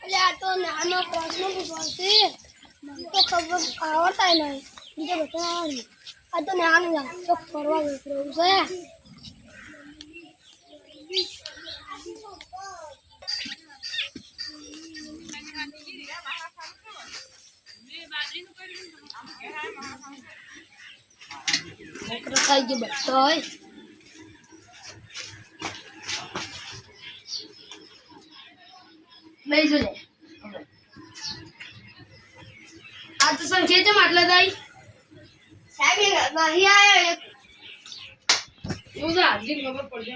અરે આ તો નાનો પ્રશ્ન પૂછવાનો છે. મને તો ખબર આવડતા નહીં. બીજા બધા આવડે. આ તો નાનું તો ફરવા જવું છે. થઈ ગયું બધોય. લઈ જો લે આ તો સંખ્યા છે માટલા દાઈ સાહેબ નહીં આયો એવું તો હાજી ખબર પડશે.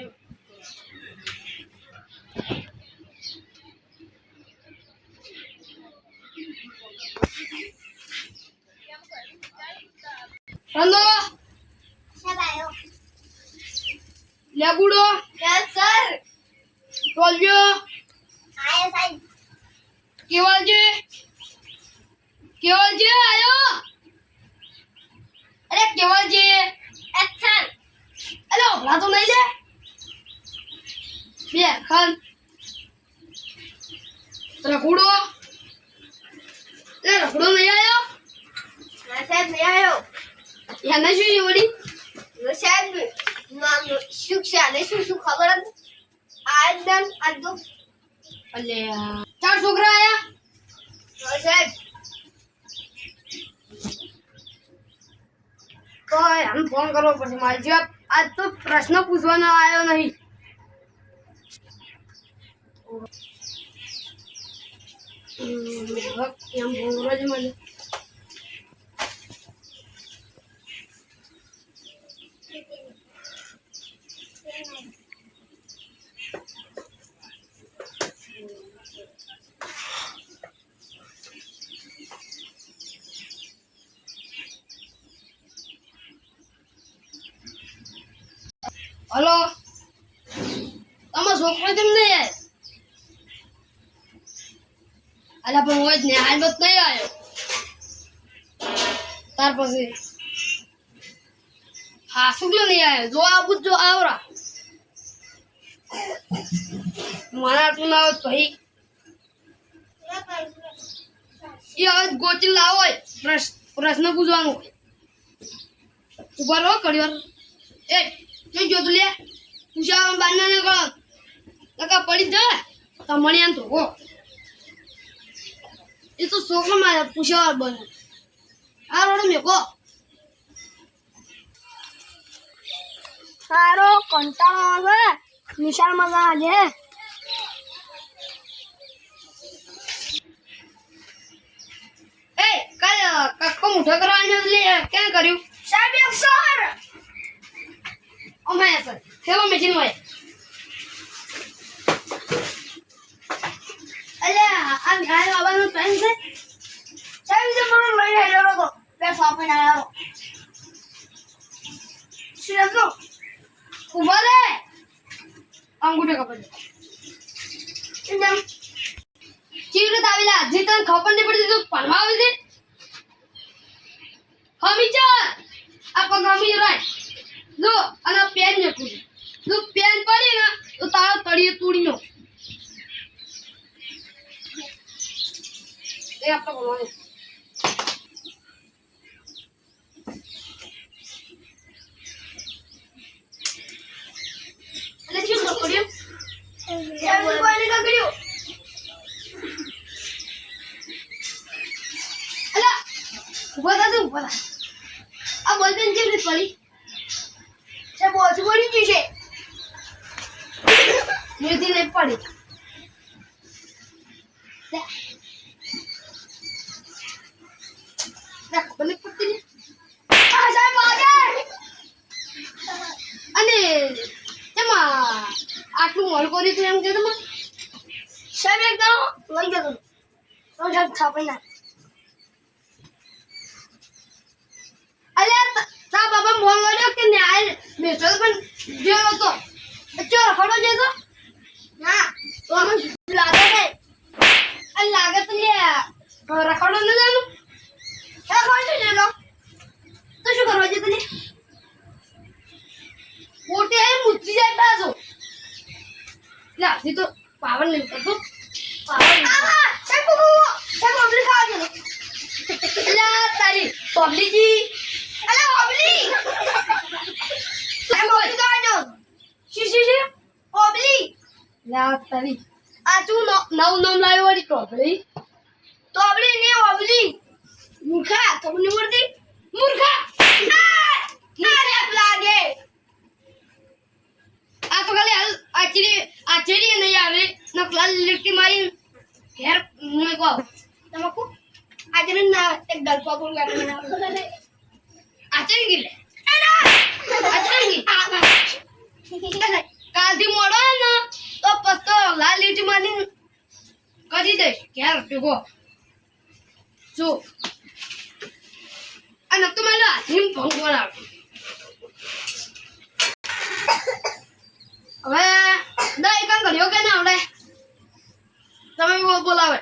હલો સાહેબ આયો લેબુડો યસ સર બોલ્યો આયો સાહેબ કેવલજી આયો. અરે કેવલજી એક્શન. અરે ઓલા તો નહીં લે બે ખાન રખડો નહીં આયો. ના સાહેબ નહીં આયો. એને શું વળી સાહેબ શું છે આને શું ખબર હતી આ તો અલે ચાર છોકરા આયા સાહેબ તો આમ ફોન કરવો પડશે મારે જવાબ આજ તો પ્રશ્ન પૂછવાનો આવ્યો નહીં. એમ બોલો જ મને હલો તમારો છોકરો કેમ નહીં આવ્યો? અલા પણ હોય જ ને હાલ બત નહીં આવ્યો. તાર પછી હા શુક્લ નહીં આવ્યો. જો આવું જો આવરા મને આટલું ના આવત ભાઈ એ હવે ગોચી લાવો પ્રશ્ન પૂછવાનું હોય. ઉભા રહો ઘડી વાર એ જોઈ જો તું લે પૂછા બારના ને કરો લકા પડી જાય તો મણી આમ તો હો એ તો છોકરો માં પૂછાવા બને આ રોડ મેકો સારો કંટાળો આવે નિશાળમાં આજે એ કાલ કક્કો મુઠો કરવાનો લે કેમ કર્યું સાહેબ 100 અમાય સર કેવો મશીન હોય અલ્યા આ ગાય આવવાનો ટાઈમ છે સાહેબ જે મને લઈ આવ્યો તો બે સાપે આવ્યો શેકો ઉભા રે અંગૂઠો કપડ એકદમ ચીડ તાવેલા જે તને ખબર નહીં પડતી તો ભણવા આવે છે હમી ચાલ આ પગ હમી રાખ જો અને પેન ને કુડી જો પેન પડી ને તો તારો તળિયે તૂડી નો એ આપકો બોલવાનો એટલે શું કર્યું સાહેબ કોઈને કા કર્યું અલા ઉભા થા આ બોલપેન કેમ રીતે પડી છે બોજ પડી છે મેથી નહીં પડી દેખ બને પડી આ સાહેબ આગે અને તેમાં આટલું મોડ કરી તું એમ કે તમે સાહેબ એકદમ લઈ જતો તો સાહેબ છાપી ના અલ્યા તા બાબા મોન લડ્યો કે ન્યાય બેચો પણ જેવો તો બચ્ચો રખડો જેતો ના તો આમ લાગે છે આ લાગે તો લે રખડો ન જાનું એ કોણ છે લો તો શું કરવા જતો ને મોટે આય મુત્રી જાય પાછો લા દી તો પાવર નહીં કરતો પાવર સાહેબ ઓબલી ખાવા ગયો અલ્યા તારી ઓબલીજી અલ્યા ઓબલી સાહેબ ઓબલી ખાવા ગયો શી ઓબલી લા તારી આ તું નવ નામ લાવ્યો વળી ટોબલી ને ઓબલી મૂર્ખા તો નિવડતી મૂર્ખા લાગે આ તો ખાલી આચરી નહીં આવે નકલા લીટી મારી હેર મુએ કો તમાકુ આચરી ના એક ગલ્પા બોલ ગાડી ના આચરી ગીલે આચરી કાલથી મોડો ને તો પસ્તો લાલ લીટી મારી કરી દે હેર ભેગો જો અને તમારા હાથીમ ભંગોળ આવે હવે દઈ કામ કર્યો કે ના આવડે તમે બોલાવે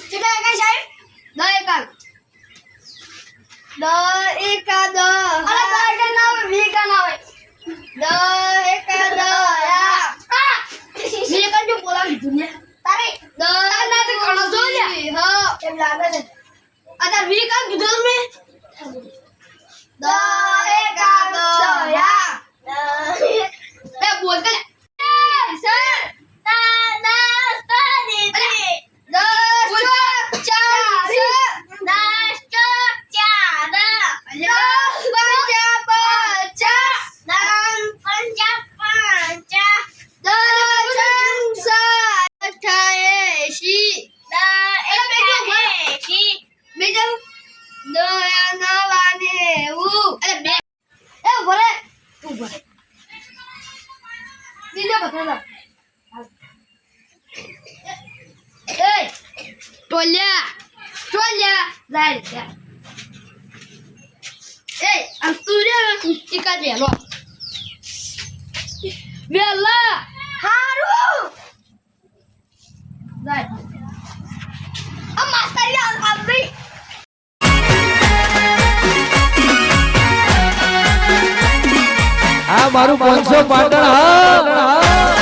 કેટલા કઈ સાહેબ દઈ કામ દ એકા દ અરે દ એકા ના આવે વી કા ના આવે દ એકા દ યા વી કા જો બોલાવી દુનિયા તારે દ ના તે ઘણો જો લે હા એમ લાગે છે અચ્છા વી કા કીધું મે દ એકા દ યા એ બોલ કે સર દસ તારી દસ ચાર દસ ચાર દસ પંચા પચાસ દસ પંચા પંચા દસ અઠાએશી બીજું દયા નવા નેવું અરે બે એ ભલે તું ભલે બીજો બતાવો એ ટોલ્યા જાય એ અંતુરે ટીકા દે લો બેલા હારું જાય આ માસ્તરી આવી આ મારું 500 પાટણ હા